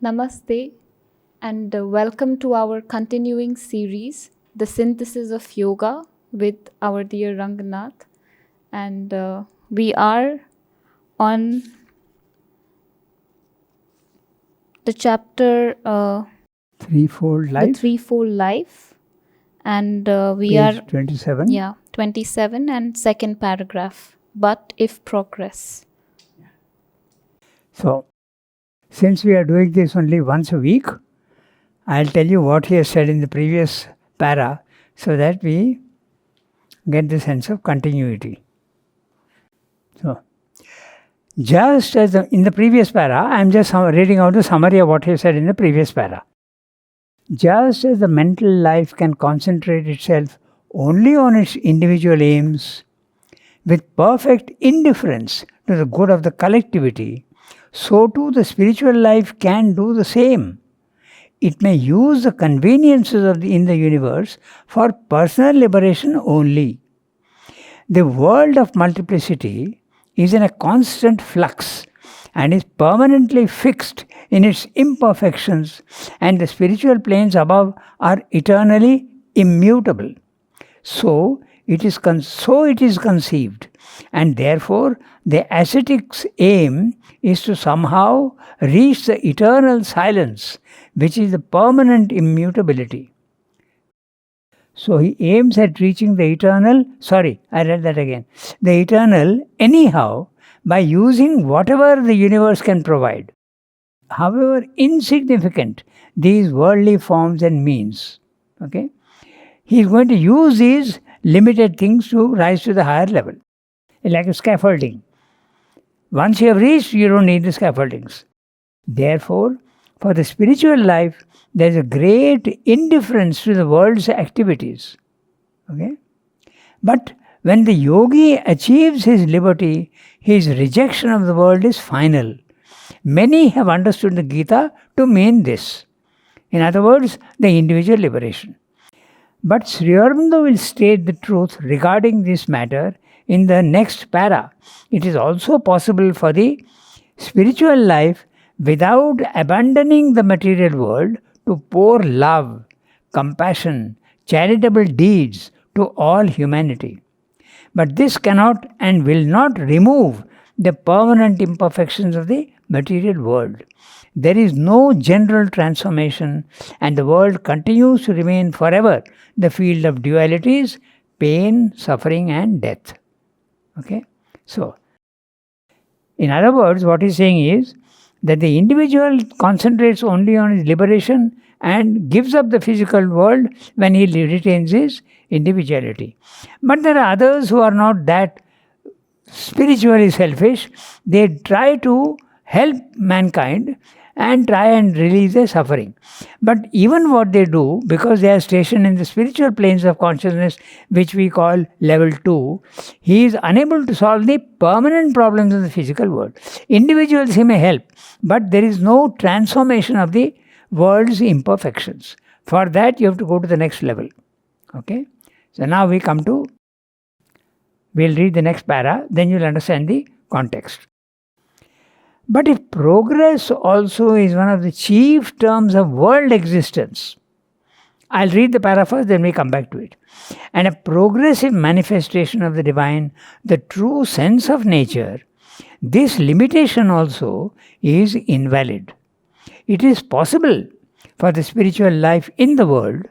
Namaste and welcome to our continuing series, The Synthesis of Yoga with our dear Ranganath. And we are on the chapter Threefold Life. The Threefold Life. And we Page are 27. 27 and second paragraph. But if progress. So, since we are doing this only once a week, I'll tell you what he has said in the previous para so that we get the sense of continuity. So, just as in the previous para, I'm just reading out the summary of what he said in the previous para. Just as the mental life can concentrate itself only on its individual aims, with perfect indifference to the good of the collectivity, so too the spiritual life can do the same. It may use the conveniences in the universe for personal liberation only. The world of multiplicity is in a constant flux and is permanently fixed in its imperfections, and the spiritual planes above are eternally immutable. So it is conceived, and therefore the ascetic's aim is to somehow reach the eternal silence, which is the permanent immutability. So he aims at reaching the eternal, the eternal anyhow, by using whatever the universe can provide, however insignificant these worldly forms and means. Okay? He is going to use these limited things to rise to the higher level, like a scaffolding. Once you have reached, you don't need the scaffoldings. Therefore, for the spiritual life, there is a great indifference to the world's activities. Okay? But when the yogi achieves his liberty, his rejection of the world is final. Many have understood the Gita to mean this. In other words, the individual liberation. But Sri Aurobindo will state the truth regarding this matter in the next para. It is also possible for the spiritual life, without abandoning the material world, to pour love, compassion, charitable deeds to all humanity. But this cannot and will not remove the permanent imperfections of the material world. There is no general transformation, and the world continues to remain forever the field of dualities, pain, suffering, and death. Okay? So, in other words, what he's saying is that the individual concentrates only on his liberation and gives up the physical world when he retains his individuality. But there are others who are not that spiritually selfish. They try to help mankind and try and release their suffering. But even what they do, because they are stationed in the spiritual planes of consciousness, which we call level 2, he is unable to solve the permanent problems of the physical world. Individuals he may help, but there is no transformation of the world's imperfections. For that, you have to go to the next level. Okay? So now we'll read the next para, then you'll understand the context. But if progress also is one of the chief terms of world existence, I'll read the para first, then we come back to it. And a progressive manifestation of the divine, the true sense of nature, this limitation also is invalid. It is possible for the spiritual life in the world.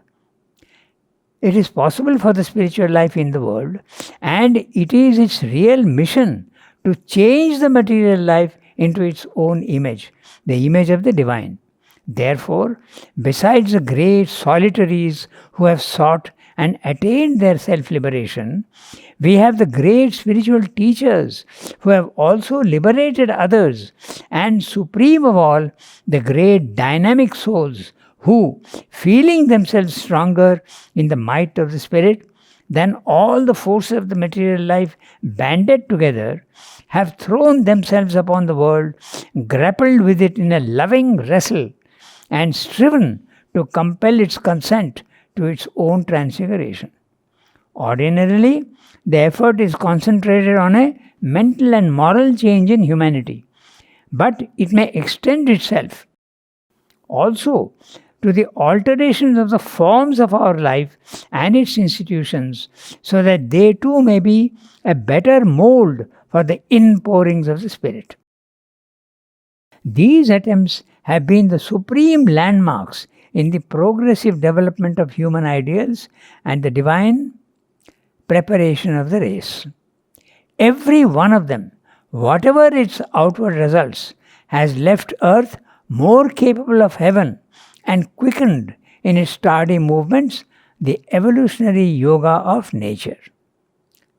It is possible for the spiritual life in the world, and it is its real mission to change the material life into its own image, the image of the divine. Therefore, besides the great solitaries who have sought and attained their self-liberation, we have the great spiritual teachers who have also liberated others, and supreme of all, the great dynamic souls who, feeling themselves stronger in the might of the spirit than all the forces of the material life banded together, have thrown themselves upon the world, grappled with it in a loving wrestle, and striven to compel its consent to its own transfiguration. Ordinarily, the effort is concentrated on a mental and moral change in humanity, but it may extend itself also to the alterations of the forms of our life and its institutions, so that they too may be a better mold for the inpourings of the Spirit. These attempts have been the supreme landmarks in the progressive development of human ideals and the divine preparation of the race. Every one of them, whatever its outward results, has left earth more capable of heaven and quickened in its tardy movements the evolutionary yoga of nature.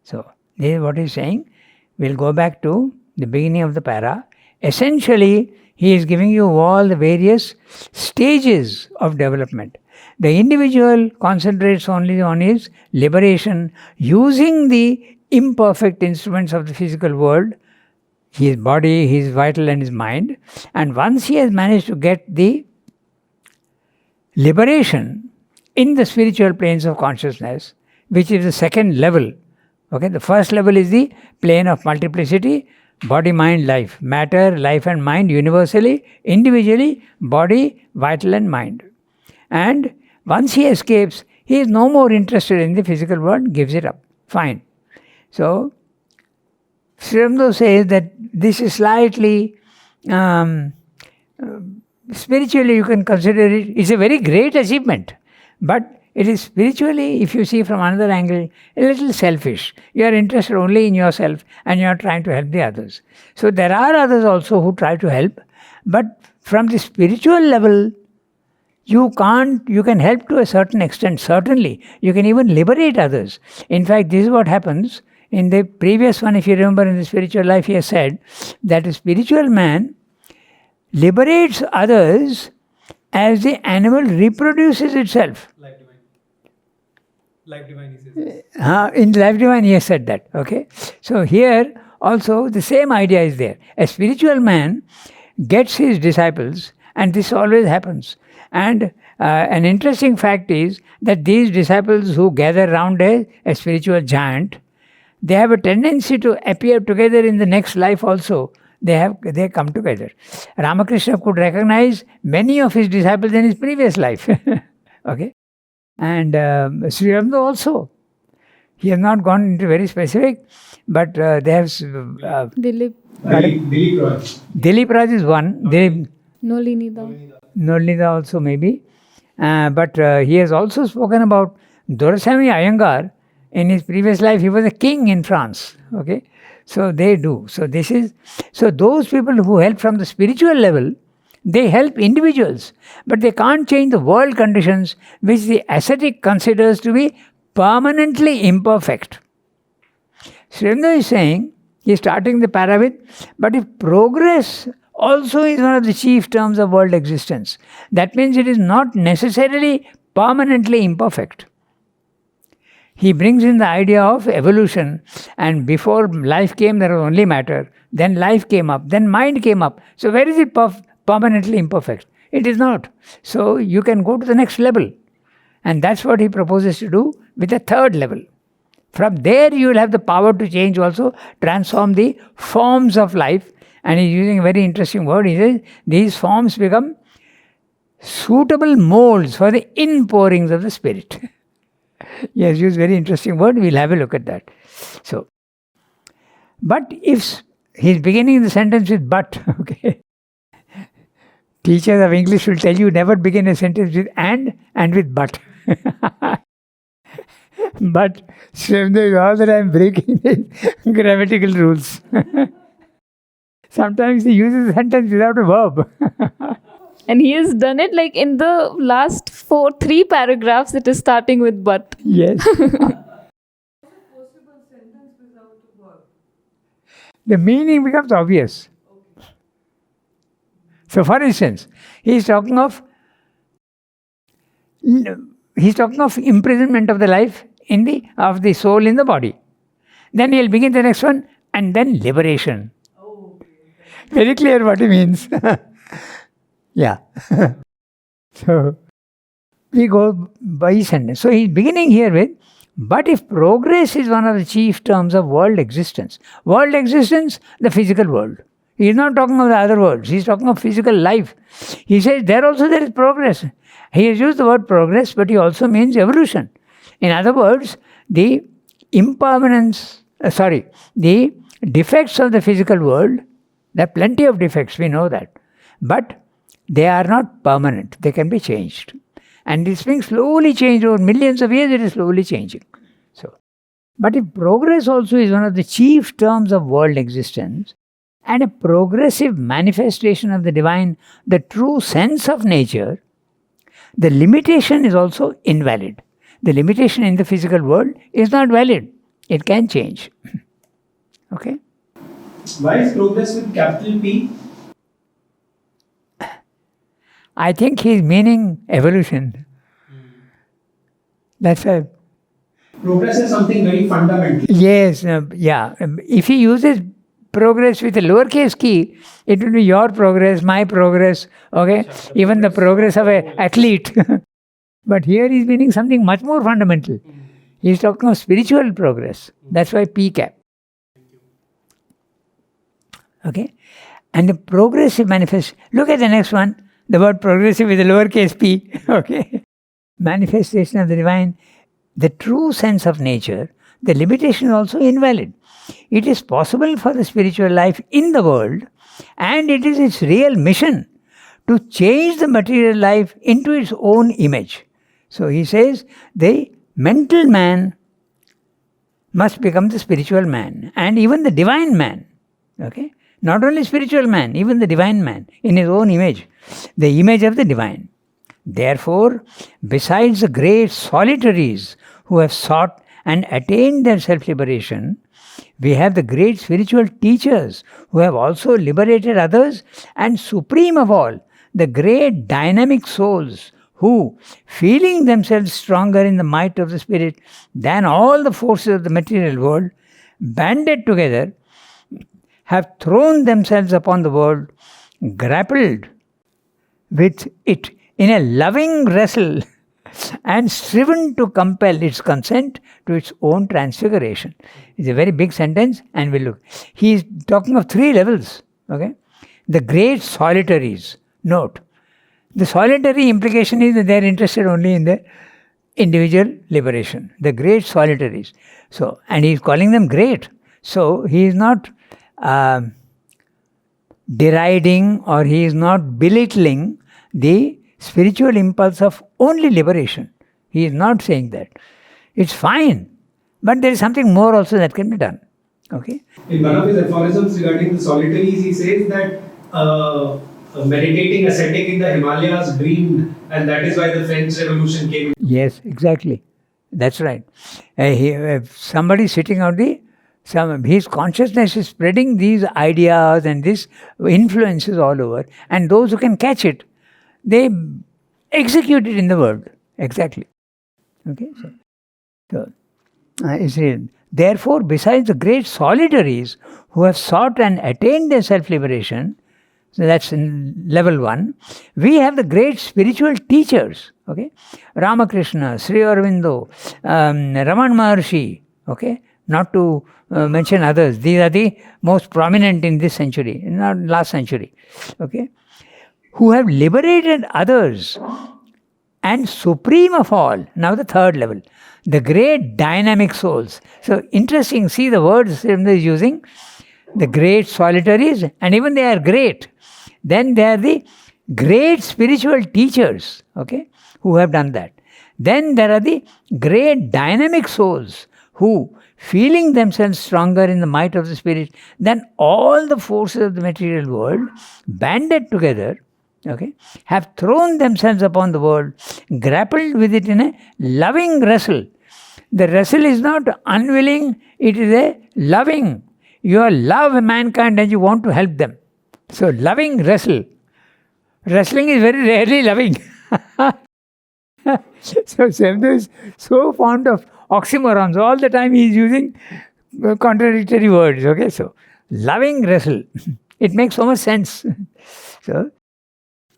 So, this is what he's saying. We'll go back to the beginning of the para. Essentially, he is giving you all the various stages of development. The individual concentrates only on his liberation using the imperfect instruments of the physical world, his body, his vital and his mind. And once he has managed to get the liberation in the spiritual planes of consciousness, which is the second level. Okay, the first level is the plane of multiplicity, body, mind, life. Matter, life and mind universally, individually, body, vital and mind. And once he escapes, he is no more interested in the physical world, gives it up. Fine. So, Sri Aurobindo says that this is slightly spiritually you can consider it's a very great achievement, but it is spiritually, if you see from another angle, a little selfish. You are interested only in yourself and you are trying to help the others. So there are others also who try to help, but from the spiritual level, you can help to a certain extent, certainly. You can even liberate others. In fact, this is what happens. In the previous one, if you remember in the spiritual life, he has said that a spiritual man liberates others as the animal reproduces itself. Life divine, he says. In Life Divine, he has said that. Okay, so here also the same idea is there. A spiritual man gets his disciples, and this always happens. And an interesting fact is that these disciples who gather round a spiritual giant, they have a tendency to appear together in the next life also. They come together. Ramakrishna could recognize many of his disciples in his previous life. Okay, and Sri Aurobindo also. He has not gone into very specific, but they have. Dilip. Dilip Raj. Dilip Raj is one. Nolinida. Nolinida also maybe. But he has also spoken about Dorasamy Iyengar. In his previous life, he was a king in France. Okay, so they do. So those people who help from the spiritual level, they help individuals, but they can't change the world conditions which the ascetic considers to be permanently imperfect. Sri Aurobindo is saying, he is starting the para with, but if progress also is one of the chief terms of world existence, that means it is not necessarily permanently imperfect. He brings in the idea of evolution, and before life came there was only matter, then life came up, then mind came up. So where is it permanently imperfect? It is not. So you can go to the next level, and that's what he proposes to do with the third level. From there you will have the power to change also, transform the forms of life, and he's using a very interesting word. He says these forms become suitable molds for the inpourings of the Spirit. He has used very interesting word. We'll have a look at that. So, but if he's beginning the sentence with but, okay. Teachers of English will tell you never begin a sentence with and with but. But Sri Aurobindo is all the time breaking his grammatical rules. Sometimes he uses a sentence without a verb. And he has done it like in the last 3 paragraphs, it is starting with but. Yes. The meaning becomes obvious. So for instance, he's talking of imprisonment of the life of the soul in the body. Then he'll begin the next one, and then liberation. Very clear what he means. Yeah. So we go by each sentence. So he's beginning here with, but if progress is one of the chief terms of world existence, the physical world, He's not talking of the other worlds. He's talking of physical life. He says there also there is progress. He has used the word progress, but he also means evolution. In other words, the impermanence, the defects of the physical world, there are plenty of defects, we know that. But they are not permanent. They can be changed. And this being slowly changed over millions of years, it is slowly changing. But if progress also is one of the chief terms of world existence, and a progressive manifestation of the divine, the true sense of nature, the limitation is also invalid. The limitation in the physical world is not valid. It can change. Okay? Why is progress with capital P? I think he's meaning evolution. That's why. Progress is something very fundamental. Yes, yeah. If he uses progress with a lowercase key, it will be your progress, my progress, okay? Even the progress of an athlete. But here he's meaning something much more fundamental. He's talking of spiritual progress. That's why P cap. Okay? And the progressive manifest. Look at the next one. The word progressive with a lowercase p. Okay? Manifestation of the divine, the true sense of nature, the limitation is also invalid. It is possible for the spiritual life in the world, and it is its real mission to change the material life into its own image. So he says the mental man must become the spiritual man, and even the divine man. Okay? Not only spiritual man, even the divine man in his own image, the image of the divine. Therefore, besides the great solitaries who have sought and attained their self-liberation, we have the great spiritual teachers who have also liberated others, and supreme of all, the great dynamic souls who, feeling themselves stronger in the might of the spirit than all the forces of the material world, banded together, have thrown themselves upon the world, grappled with it in a loving wrestle, and striven to compel its consent to its own transfiguration. It's a very big sentence, and we'll look. He is talking of 3 levels. Okay? The great solitaries. Note, the solitary implication is that they are interested only in the individual liberation. The great solitaries. So, and he is calling them great. So, he is not deriding, or he is not belittling the spiritual impulse of only liberation. He is not saying that. It's fine, but there is something more also that can be done. Okay? In one of his aphorisms regarding the solitaries, he says that a meditating ascetic in the Himalayas dreamed, and that is why the French Revolution came. Yes, exactly. That's right. Somebody sitting out his consciousness is spreading these ideas and these influences all over, and those who can catch it, they execute it in the world. Exactly. Okay? Therefore, besides the great solitaries who have sought and attained their self-liberation, so that's in level 1, we have the great spiritual teachers. Okay? Ramakrishna, Sri Aurobindo, Raman Maharshi, okay? Not to mention others. These are the most prominent in this century, not last century. Okay? Who have liberated others, and supreme of all, now the 3rd level, the great dynamic souls. So interesting, see the words he is using, the great solitaries, and even they are great. Then they are the great spiritual teachers, okay, who have done that. Then there are the great dynamic souls who, feeling themselves stronger in the might of the spirit than all the forces of the material world, banded together, okay, have thrown themselves upon the world, grappled with it in a loving wrestle. The wrestle is not unwilling, it is a loving. You love mankind and you want to help them. So loving wrestle. Wrestling is very rarely loving. So Sevdu is so fond of oxymorons. All the time he is using contradictory words. Okay, so loving wrestle. It makes so much sense. So,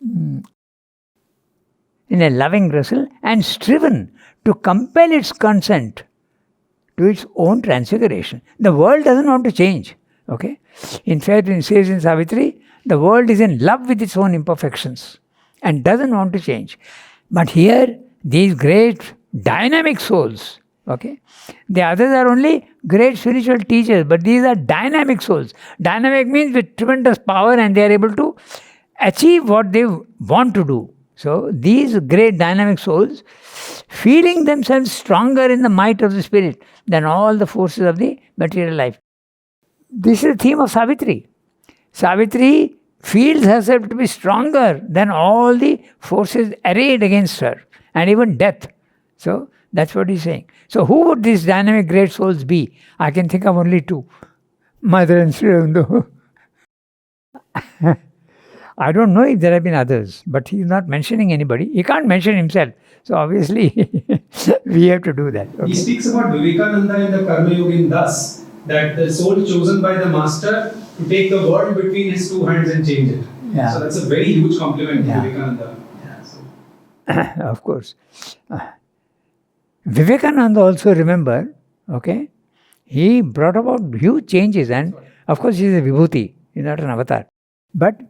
in a loving wrestle, and striven to compel its consent to its own transfiguration. The world doesn't want to change. Okay? In fact, it says in Savitri, the world is in love with its own imperfections and doesn't want to change. But here, these great dynamic souls, okay, the others are only great spiritual teachers, but these are dynamic souls. Dynamic means with tremendous power, and they are able to achieve what they want to do. So these great dynamic souls, feeling themselves stronger in the might of the spirit than all the forces of the material life. This is the theme of Savitri. Savitri feels herself to be stronger than all the forces arrayed against her, and even death. So that's what he's saying. So who would these dynamic great souls be? I can think of only two, Mother and Sri Aurobindo. I don't know if there have been others, but he's not mentioning anybody. He can't mention himself. So obviously, we have to do that. Okay? He speaks about Vivekananda in the Karma Yogin thus, that the soul chosen by the master to take the world between his two hands and change it. Yeah. So that's a very huge compliment Yeah. to Vivekananda. Yeah, so. Of course. Vivekananda also, remember, okay, he brought about huge changes, and of course he is a Vibhuti, he's not an avatar. But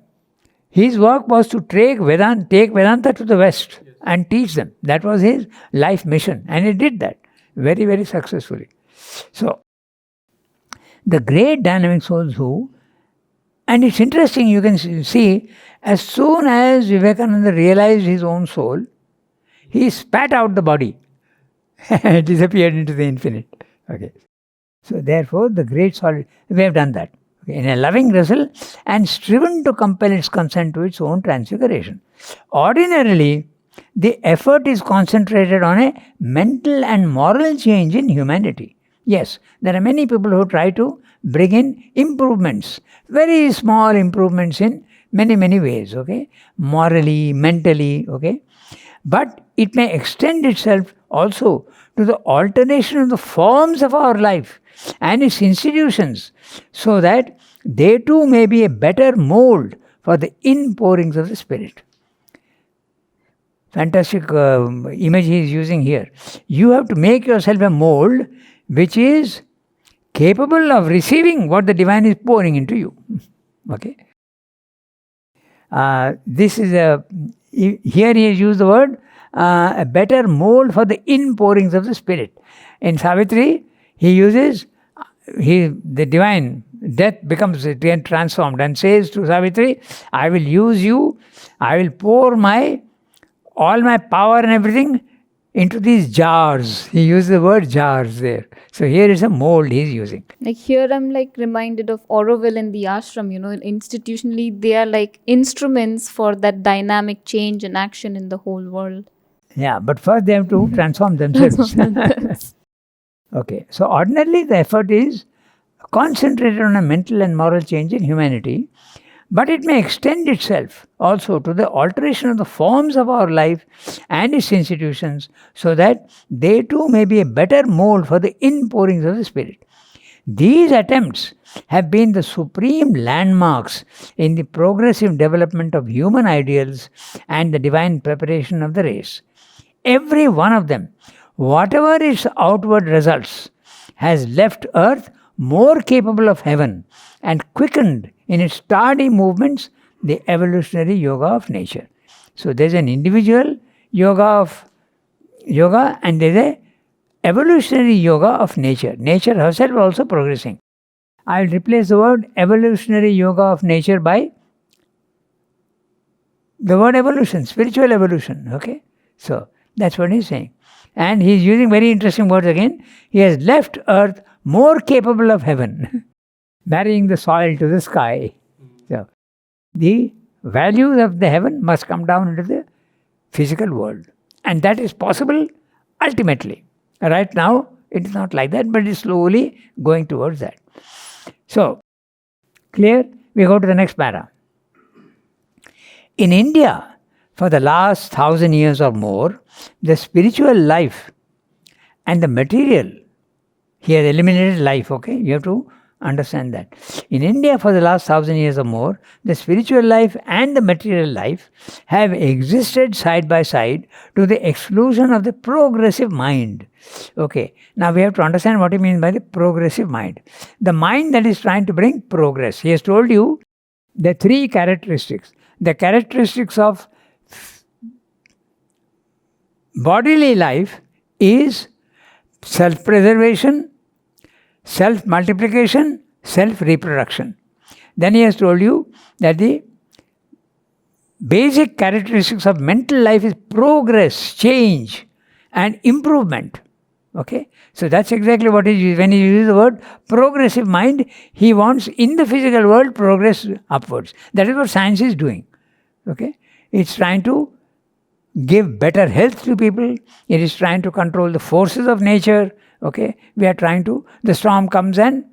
his work was to take Vedanta to the West and teach them. That was his life mission, and he did that very, very successfully. So, the great dynamic souls who, and it's interesting, you can see, as soon as Vivekananda realized his own soul, he spat out the body. It disappeared into the infinite. Okay. So therefore, the great soul, we have done that. Okay. In a loving vessel and striven to compel its consent to its own transfiguration. Ordinarily, the effort is concentrated on a mental and moral change in humanity. Yes, there are many people who try to bring in improvements, very small improvements in many, many ways, okay? Morally, mentally, okay? But it may extend itself also to the alteration of the forms of our life and its institutions, so that they too may be a better mold for the inpourings of the Spirit. Fantastic image he is using here. You have to make yourself a mold which is capable of receiving what the divine is pouring into you. Okay. This is here he has used the word a better mold for the inpourings of the Spirit. In Savitri, he uses the divine, death becomes transformed and says to Savitri, I will use you, I will pour all my power and everything into these jars. He uses the word jars there. So here is a mold he is using. Like here I'm like reminded of Auroville in the ashram, institutionally they are like instruments for that dynamic change and action in the whole world. Yeah, but first they have to transform themselves. Okay, so ordinarily the effort is concentrated on a mental and moral change in humanity, but it may extend itself also to the alteration of the forms of our life and its institutions, so that they too may be a better mold for the inpourings of the Spirit. These attempts have been the supreme landmarks in the progressive development of human ideals and the divine preparation of the race. Every one of them, whatever its outward results, has left earth more capable of heaven and quickened in its tardy movements the evolutionary yoga of nature. So there's an individual yoga and there's a evolutionary yoga of nature. Nature herself also progressing. I will replace the word evolutionary yoga of nature by the word evolution, spiritual evolution. Okay? So that's what he's saying. And he's using very interesting words again. He has left earth more capable of heaven, marrying the soil to the sky. So the values of the heaven must come down into the physical world. And that is possible ultimately. Right now, it is not like that, but it's slowly going towards that. So, clear? We go to the next para. In India, for the last 1,000 years or more, the spiritual life and the material, he has eliminated life, okay? You have to Understand that. In India, for the last 1,000 years or more, the spiritual life and the material life have existed side by side to the exclusion of the progressive mind. Okay, now we have to understand what he means by the progressive mind. The mind that is trying to bring progress. He has told you the three characteristics. The characteristics of bodily life is self-preservation, self-multiplication, self-reproduction. Then he has told you that the basic characteristics of mental life is progress, change, and improvement. Okay? So that's exactly what he uses. When he uses the word progressive mind, he wants in the physical world progress upwards. That is what science is doing. Okay? It's trying to give better health to people. It is trying to control the forces of nature. Okay, we are trying to. The storm comes and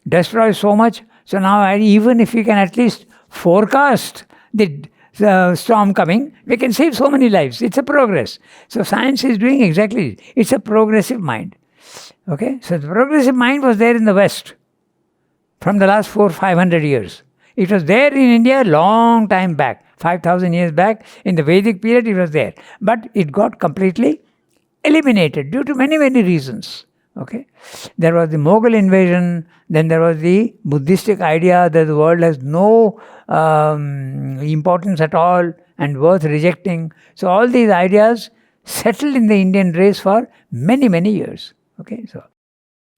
destroys so much. So now, even if we can at least forecast the storm coming, we can save so many lives. It's a progress. So science is doing exactly. It's a progressive mind. Okay, so the progressive mind was there in the West from the last 400-500 years. It was there in India long time back, 5,000 years back. In the Vedic period, it was there. But it got completely eliminated due to many, many reasons. Okay, there was the Mughal invasion, then there was the Buddhistic idea that the world has no importance at all and worth rejecting. So all these ideas settled in the Indian race for many, many years. Okay, so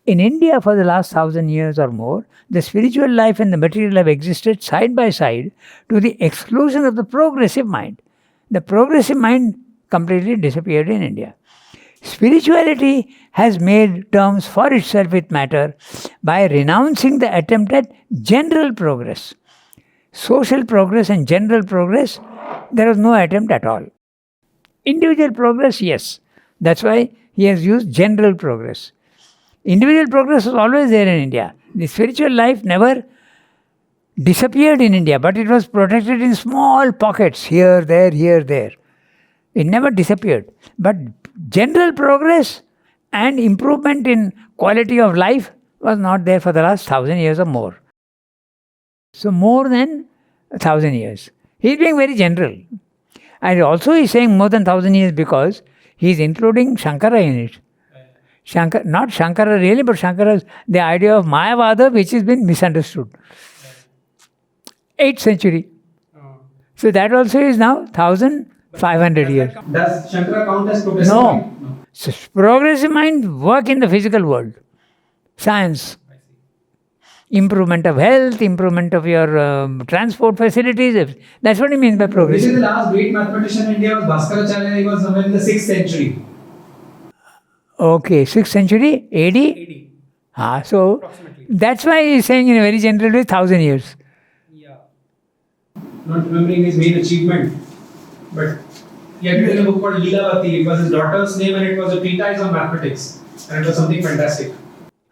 in India for the last 1,000 years or more, the spiritual life and the material have existed side by side to the exclusion of the progressive mind. The progressive mind completely disappeared in India. Spirituality has made terms for itself with matter by renouncing the attempt at general progress. Social progress and general progress, there was no attempt at all. Individual progress, yes. That's why he has used general progress. Individual progress was always there in India. The spiritual life never disappeared in India, but it was protected in small pockets, here, there, here, there. It never disappeared. But general progress and improvement in quality of life was not there for the last 1,000 years or more. So more than 1,000 years. He is being very general. And also he is saying more than 1,000 years because he is including Shankara in it. Not Shankara really, but Shankara's the idea of Mayavada, which has been misunderstood. 8th century. So that also is now 1,500 years. Does Shankara count as progressive No. mind? No. So progressive mind work in the physical world. Science. Improvement of health, improvement of your transport facilities. That's what he means by This progressive. is the last great mathematician in India was Bhaskaracharya. He was somewhere in the 6th century. Okay, 6th century, AD? So that's why he is saying in a very general way, 1,000 years. Not remembering his main achievement. But he had written a book called Leelavati. It was his daughter's name and it was a treatise on mathematics. And it was something fantastic.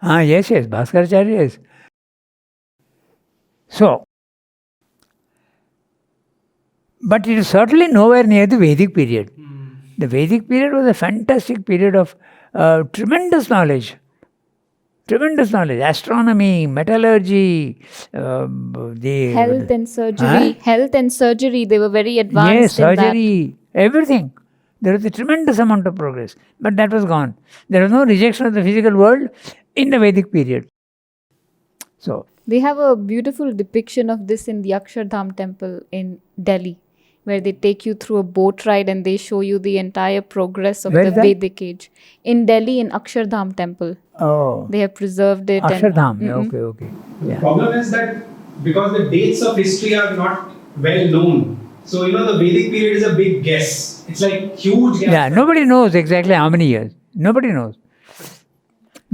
Yes, Bhaskaracharya, yes. So, but it is certainly nowhere near the Vedic period. The Vedic period was a fantastic period of tremendous knowledge. Tremendous knowledge. Astronomy, metallurgy, the Health and surgery. Health and surgery, they were very advanced yes, in that. surgery, everything. There was a tremendous amount of progress. But that was gone. There was no rejection of the physical world in the Vedic period. So, They have a beautiful depiction of this in the Akshardham temple in Delhi, where they take you through a boat ride and they show you the entire progress of Where the is that? Vedic age. In Delhi, in Akshardham temple. They have preserved it. Akshardham. Mm-mm. Okay. The Yeah. problem is that because the dates of history are not well known, so the Vedic period is a big guess. It's like huge gap. Yeah, nobody knows exactly how many years. Nobody knows.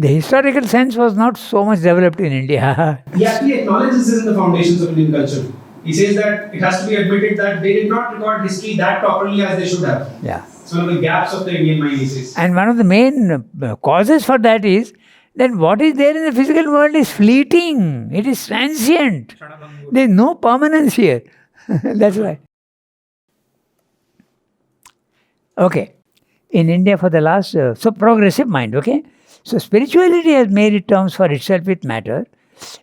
The historical sense was not so much developed in India. He actually acknowledges this in the foundations of Indian culture. He says that it has to be admitted that they did not record history that properly as they should have. Yeah. It's one of the gaps of the Indian mind, he says. And one of the main causes for that is that what is there in the physical world is fleeting. It is transient. There is no permanence here. That's why. Okay. In India for the last, so progressive mind, okay? So spirituality has made it terms for itself with matter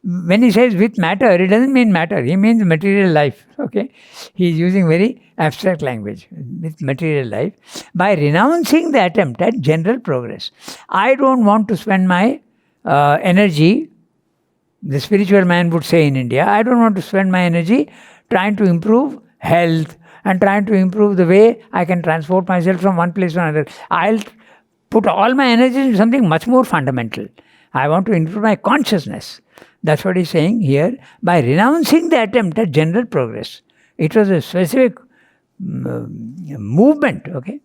When he says with matter, it doesn't mean matter. He means material life. Okay, he is using very abstract language with material life. By renouncing the attempt at general progress, I don't want to spend my energy. The spiritual man would say in India, I don't want to spend my energy trying to improve health and trying to improve the way I can transport myself from one place to another. I'll put all my energy into something much more fundamental. I want to improve my consciousness. That's what he's saying here. By renouncing the attempt at general progress, it was a specific movement, okay?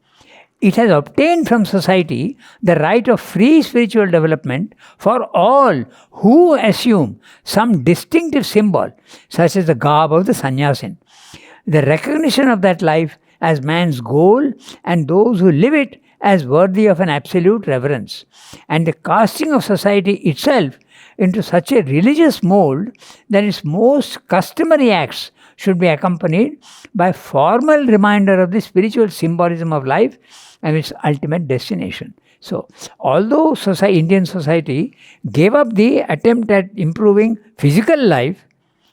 It has obtained from society the right of free spiritual development for all who assume some distinctive symbol, such as the garb of the sannyasin. The recognition of that life as man's goal and those who live it as worthy of an absolute reverence, and the casting of society itself into such a religious mold that its most customary acts should be accompanied by formal reminder of the spiritual symbolism of life and its ultimate destination. So, although Indian society gave up the attempt at improving physical life,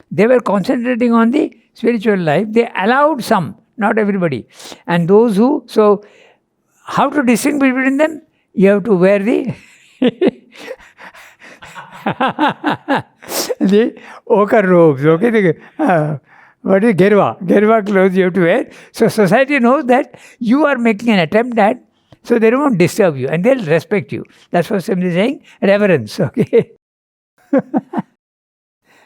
they were concentrating on the spiritual life. They allowed some, not everybody. And those who, so how to distinguish between them? You have to wear the the ochre robes, okay? What is Gerwa clothes you have to wear. So society knows that you are making an attempt at, so they won't disturb you and they'll respect you. That's what somebody is saying, reverence, okay?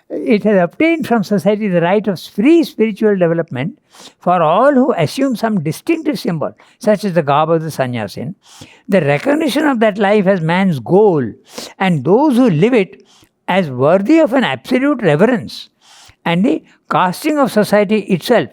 It has obtained from society the right of free spiritual development for all who assume some distinctive symbol, such as the garb of the sannyasin. The recognition of that life as man's goal and those who live it as worthy of an absolute reverence, and the casting of society itself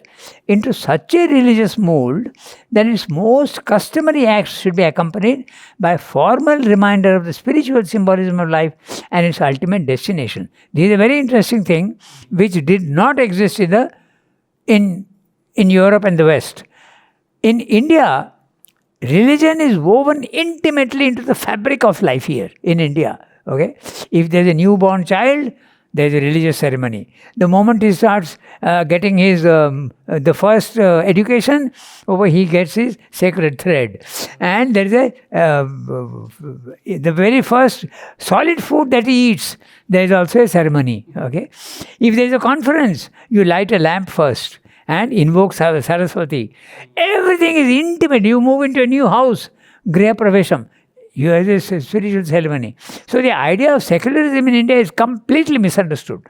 into such a religious mold that its most customary acts should be accompanied by formal reminder of the spiritual symbolism of life and its ultimate destination. This is a very interesting thing which did not exist in Europe and the West. In India, religion is woven intimately into the fabric of life here in India. Okay, if there's a newborn child, there's a religious ceremony. The moment he starts getting his the first education, over he gets his sacred thread, and there is the very first solid food that he eats. There is also a ceremony. Okay, if there is a conference, you light a lamp first and invoke Saraswati. Everything is intimate. You move into a new house, Griha Pravesham. You have this spiritual ceremony. So the idea of secularism in India is completely misunderstood.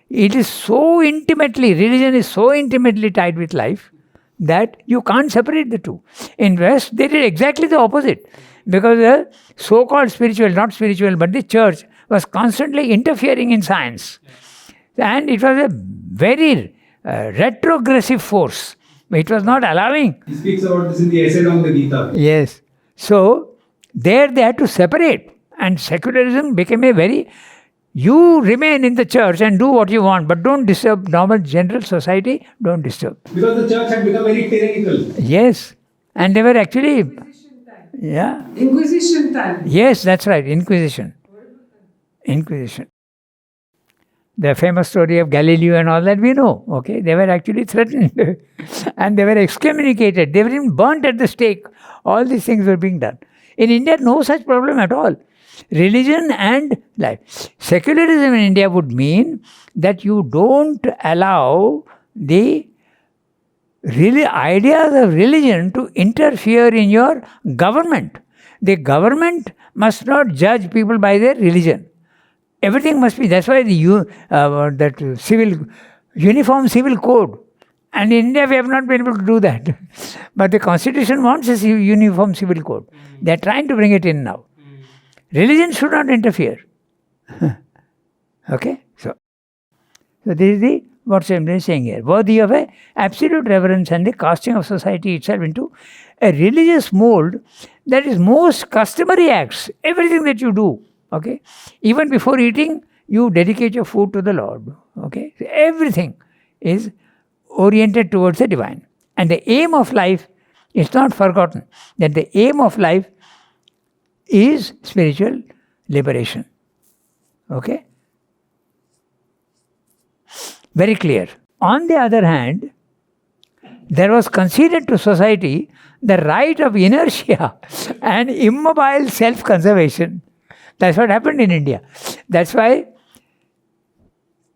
It is so intimately, religion is so intimately tied with life that you can't separate the two. In West, they did exactly the opposite. Because the so-called spiritual, not spiritual, but the church was constantly interfering in science. And it was a very retrogressive force. It was not allowing. He speaks about this in the essay on the Gita. Yes. So, there they had to separate, and secularism became a very, you remain in the church and do what you want, but don't disturb normal general society, don't disturb. Because the church had become very tyrannical. Yes, and they were actually, Inquisition time. Yes, that's right, Inquisition. The famous story of Galileo and all that we know, okay, they were actually threatened and they were excommunicated, they were even burnt at the stake, all these things were being done. In India, no such problem at all. Religion and life. Secularism in India would mean that you don't allow the ideas of religion to interfere in your government. The government must not judge people by their religion. Everything must be, that's why the uniform civil code. And in India, we have not been able to do that. But the constitution wants a uniform civil code. They are trying to bring it in now. Religion should not interfere. Okay? So this is what I am saying here. Worthy of a absolute reverence and the casting of society itself into a religious mold that is most customary acts. Everything that you do. Okay? Even before eating, you dedicate your food to the Lord. Okay? So everything is oriented towards the divine. And the aim of life is not forgotten. That the aim of life is spiritual liberation. Okay? Very clear. On the other hand, there was conceded to society the right of inertia and immobile self-conservation. That's what happened in India. That's why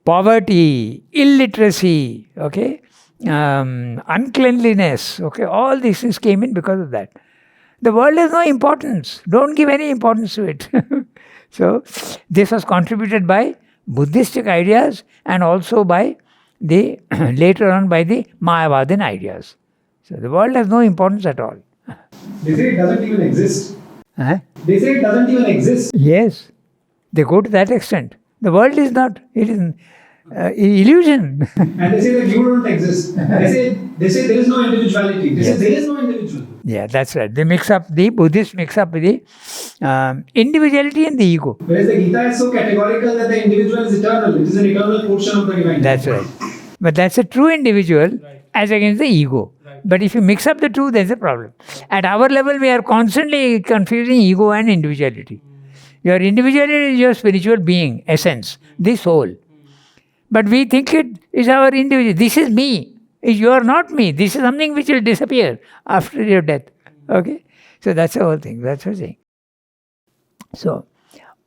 poverty, illiteracy, okay, uncleanliness, okay, all these things came in because of that. The world has no importance. Don't give any importance to it. So this was contributed by Buddhistic ideas and also by the later on by the Mayavadin ideas. So the world has no importance at all. They say it doesn't even exist. Huh? They say it doesn't even exist. Yes, they go to that extent. The world is not, it is illusion. And they say that you don't exist. They say there is no individuality. They say there is no individual. Yeah, that's right. They mix up, the Buddhists mix up the individuality and the ego. Whereas the Gita is so categorical that the individual is eternal. It is an eternal portion of the divine. That's right. But that's a true individual as against the ego. But if you mix up the two, there's a problem. At our level, we are constantly confusing ego and individuality. Your individuality is your spiritual being, essence, the soul. But we think it is our individual. This is me. You are not me. This is something which will disappear after your death. Okay? So that's the whole thing. That's what I'm saying. So,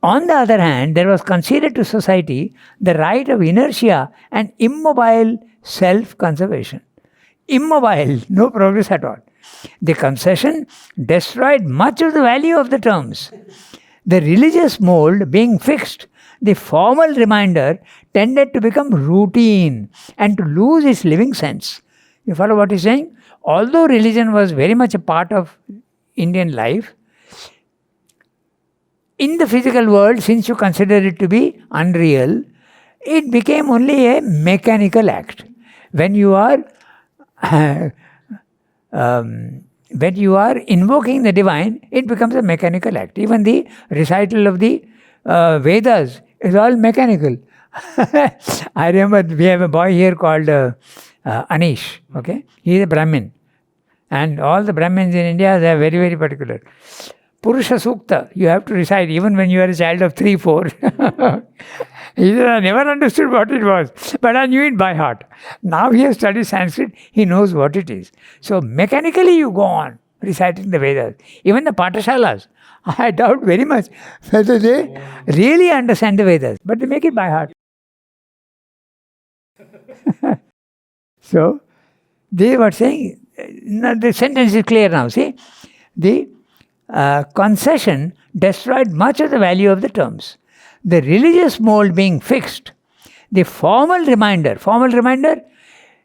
on the other hand, there was conceded to society the right of inertia and immobile self-conservation. Immobile, no progress at all. The concession destroyed much of the value of the terms. The religious mold being fixed, the formal reminder tended to become routine and to lose its living sense. You follow what he's saying? Although religion was very much a part of Indian life, in the physical world, since you consider it to be unreal, it became only a mechanical act. When you are invoking the divine, it becomes a mechanical act. Even the recital of the Vedas is all mechanical. I remember we have a boy here called Anish. Okay, he is a Brahmin, and all the Brahmins in India, they are very, very particular. Purusha Sukta, you have to recite even when you are a child of 3, 4. He said, I never understood what it was, but I knew it by heart. Now he has studied Sanskrit, he knows what it is. So mechanically you go on reciting the Vedas. Even the Patashalas, I doubt very much whether they really understand the Vedas, but they make it by heart. So, they were saying, the sentence is clear now, see? The concession destroyed much of the value of the terms. The religious mold being fixed, the formal reminder,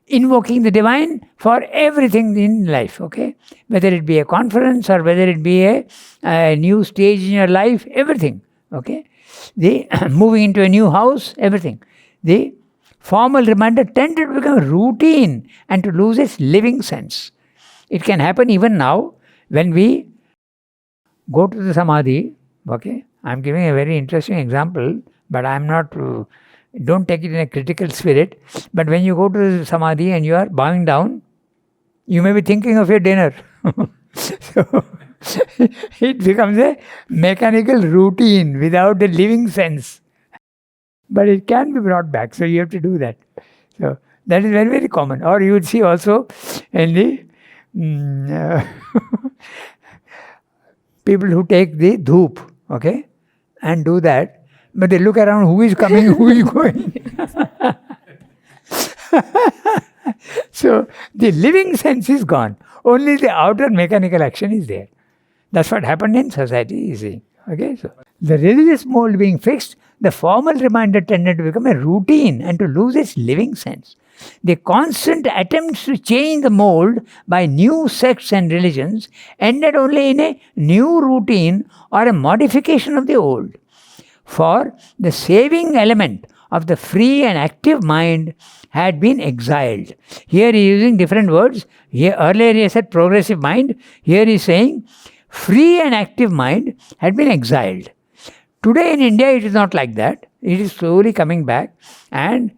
invoking the divine for everything in life, okay? Whether it be a conference or whether it be a new stage in your life, everything, okay? The moving into a new house, everything. The formal reminder tended to become routine and to lose its living sense. It can happen even now when we go to the Samadhi, okay? I'm giving a very interesting example, but I'm not, don't take it in a critical spirit. But when you go to the Samadhi and you are bowing down, you may be thinking of your dinner. So, it becomes a mechanical routine without a living sense. But it can be brought back, so you have to do that. So, that is very, very common. Or you would see also in the people who take the dhoop, okay, and do that, but they look around, who is coming, who is going. So, the living sense is gone. Only the outer mechanical action is there. That's what happened in society, you see. Okay, so the religious mold being fixed, the formal reminder tended to become a routine and to lose its living sense. The constant attempts to change the mold by new sects and religions ended only in a new routine or a modification of the old. For the saving element of the free and active mind had been exiled. Here he is using different words. Here, earlier he said progressive mind. Here he is saying free and active mind had been exiled. Today in India it is not like that. It is slowly coming back, and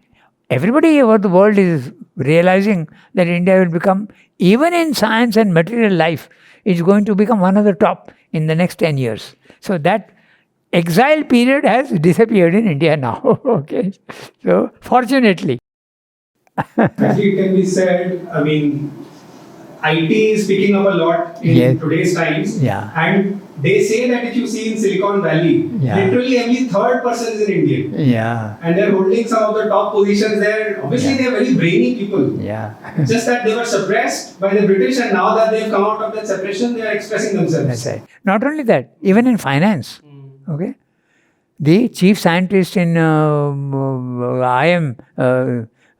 everybody over the world is realizing that India will become, even in science and material life, it's going to become one of the top in the next 10 years. So that exile period has disappeared in India now. Okay, so fortunately. Actually, it can be said, I mean, IT is picking up a lot in Yes. today's times. Yeah. And they say that if you see in Silicon Valley, Yeah. literally every third person is an Indian. Yeah. And they're holding some of the top positions there. Obviously, Yeah. they're very brainy people. Yeah. Just that they were suppressed by the British, and now that they've come out of that suppression, they are expressing themselves. That's right. Not only that, even in finance, okay, the chief scientist in IM,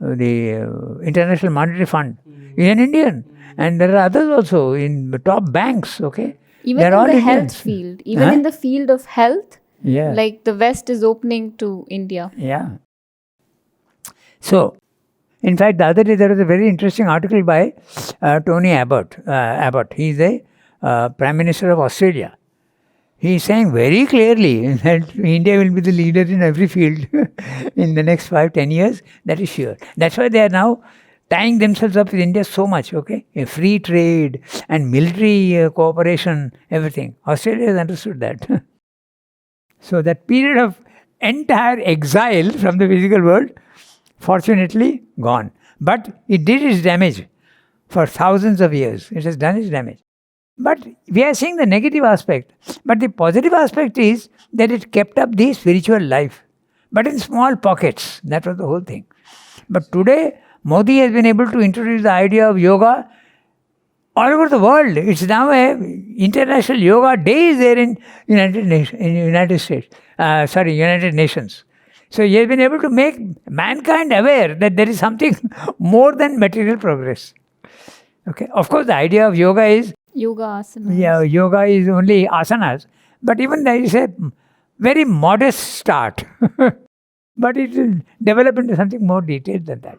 the International Monetary Fund, is an Indian, and there are others also in the top banks. Okay, Even they're in all the health Indians. field, even Huh? in the field of health, Yeah. like the West is opening to India. Yeah. So, in fact, the other day there was a very interesting article by Tony Abbott. Abbott, he's the Prime Minister of Australia. He is saying very clearly that India will be the leader in every field in the next 5-10 years. That is sure. That's why they are now tying themselves up with India so much. Okay, a free trade and military cooperation, everything. Australia has understood that. So that period of entire exile from the physical world, fortunately, gone. But it did its damage for thousands of years. It has done its damage. But we are seeing the negative aspect. But the positive aspect is that it kept up the spiritual life. But in small pockets. That was the whole thing. But today, Modi has been able to introduce the idea of yoga all over the world. It's now a international yoga day is there in United Nations. So he has been able to make mankind aware that there is something more than material progress. Okay. Of course, the idea of yoga is Yoga asanas. yoga is only asanas, but even that is a very modest start. But it will develop into something more detailed than that.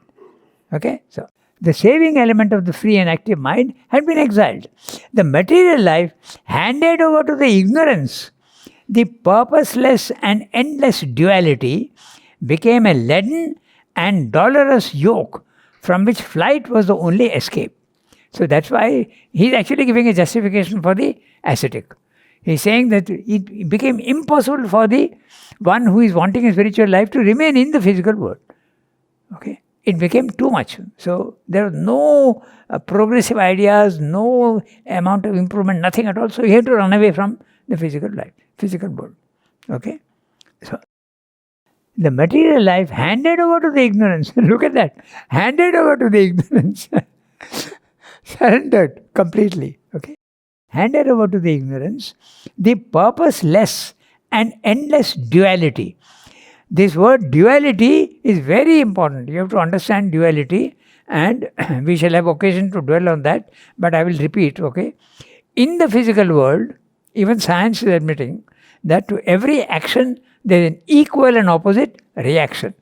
Okay, so the saving element of the free and active mind had been exiled. The material life handed over to the ignorance, the purposeless and endless duality became a leaden and dolorous yoke from which flight was the only escape. So that's why he's actually giving a justification for the ascetic. He's saying that it became impossible for the one who is wanting a spiritual life to remain in the physical world. Okay, it became too much. So there are no progressive ideas, no amount of improvement, nothing at all. So he had to run away from the physical life, physical world. Okay, so the material life handed over to the ignorance. Look at that, handed over to the ignorance. Surrendered completely. Okay, handed over to the ignorance, the purposeless and endless duality. This word duality is very important. You have to understand duality, and we shall have occasion to dwell on that, but I will repeat, okay? In the physical world, even science is admitting that to every action there is an equal and opposite reaction.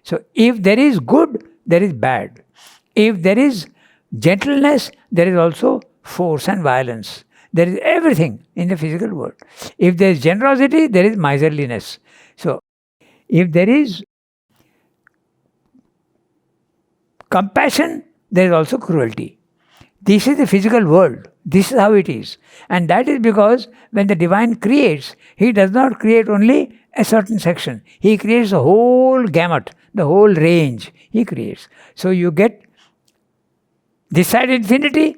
So if there is good, there is bad. If there is gentleness, there is also force and violence. There is everything in the physical world. If there is generosity, there is miserliness. So if there is compassion, there is also cruelty. This is the physical world. This is how it is. And that is because when the divine creates, he does not create only a certain section. He creates the whole gamut, the whole range he creates. So you get this side infinity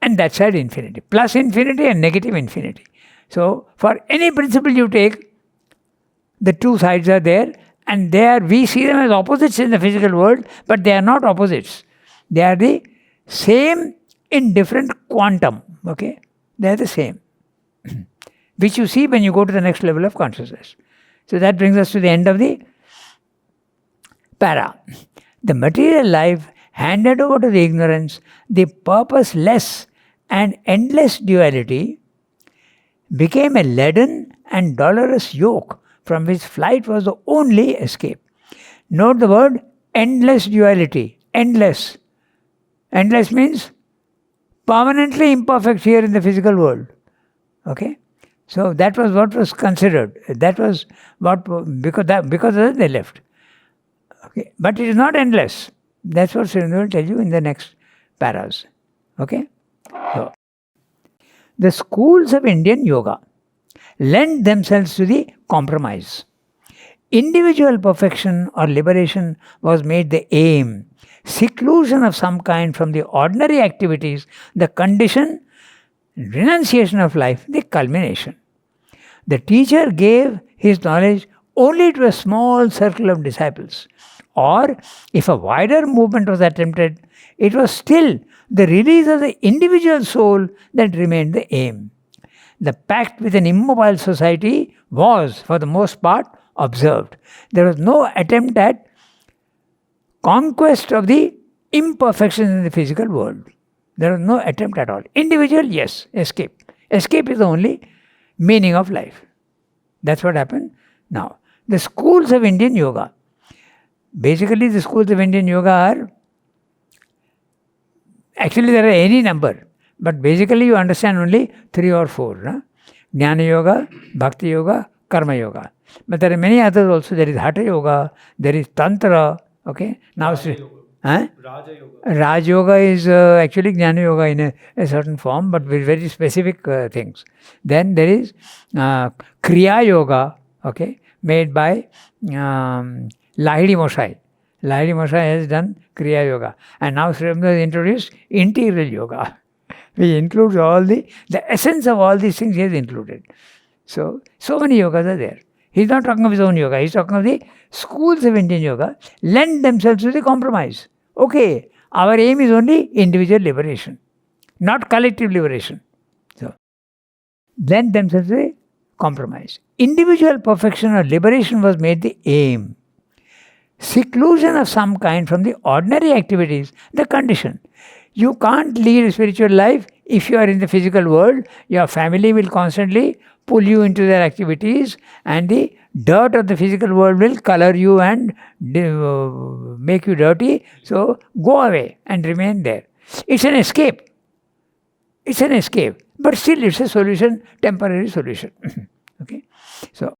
and that side infinity. Plus infinity and negative infinity. So for any principle you take, the two sides are there, and we see them as opposites in the physical world, but they are not opposites. They are the same in different quantum. Okay, they are the same, which you see when you go to the next level of consciousness. So that brings us to the end of the para. The material life handed over to the ignorance, the purposeless and endless duality became a leaden and dolorous yoke from which flight was the only escape. Note the word endless duality. Endless. Endless means permanently imperfect here in the physical world. Okay? So that was what was considered. That was what, because of that they left. Okay? But it is not endless. That's what Srinivas will tell you in the next paras. Okay? So, the schools of Indian yoga lend themselves to the compromise. Individual perfection or liberation was made the aim. seclusion of some kind from the ordinary activities, the condition, renunciation of life, the culmination. The teacher gave his knowledge only to a small circle of disciples, or if a wider movement was attempted, it was still the release of the individual soul that remained the aim. The pact with an immobile society was, for the most part, observed. There was no attempt at conquest of the imperfections in the physical world. There was no attempt at all. Individual, yes, escape. Escape is the only meaning of life. That's what happened. Now, the schools of Indian yoga. Basically, the schools of Indian yoga are, actually there are any number, but basically you understand only 3 or 4. Huh? Jnana yoga, bhakti yoga, karma yoga. But there are many others also. There is hatha yoga, there is tantra. Okay. Now, huh? Raja Yoga. Raj Yoga is actually Jnana Yoga in a certain form, but with very specific things. Then there is Kriya Yoga, okay, made by Lahiri Mosai. Lahiri Mosai has done Kriya Yoga. And now Sri Aurobindo has introduced Integral Yoga, which includes all the essence of all these things he has included. So many yogas are there. He's not talking of his own yoga. He's talking of the schools of Indian yoga lend themselves to the compromise. Okay, our aim is only individual liberation, not collective liberation. So, lend themselves to the compromise. Individual perfection or liberation was made the aim. Seclusion of some kind from the ordinary activities, the condition. You can't lead a spiritual life if you are in the physical world. Your family will constantly pull you into their activities, and the dirt of the physical world will color you and make you dirty. So go away and remain there. It's an escape. It's an escape. But still it's a solution, temporary solution. Okay. So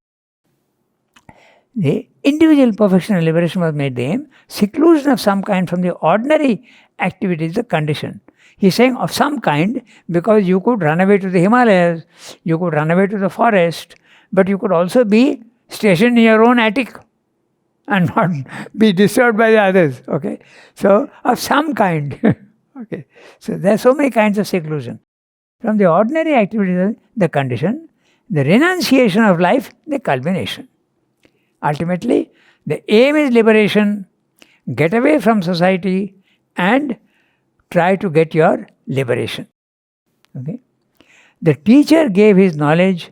the individual perfection and liberation was made the aim. Seclusion of some kind from the ordinary activities, the condition. He's saying of some kind, because you could run away to the Himalayas, you could run away to the forest, but you could also be stationed in your own attic and not be disturbed by the others. Okay. So of some kind. Okay. So there are so many kinds of seclusion. From the ordinary activities, the condition, the renunciation of life, the culmination. Ultimately, the aim is liberation, get away from society and try to get your liberation. Okay? The teacher gave his knowledge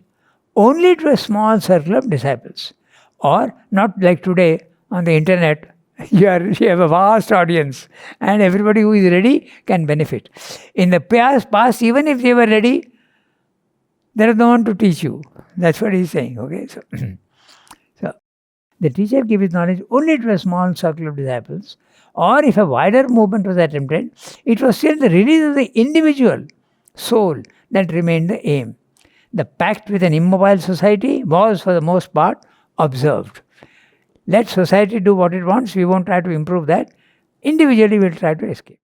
only to a small circle of disciples, or not like today on the internet. You have a vast audience and everybody who is ready can benefit. In the past, even if they were ready, there is no one to teach you. That's what he's saying. Okay, so the teacher gave his knowledge only to a small circle of disciples, or if a wider movement was attempted, it was still the release of the individual soul that remained the aim. The pact with an immobile society was, for the most part, observed. Let society do what it wants. We won't try to improve that. Individually, we'll try to escape.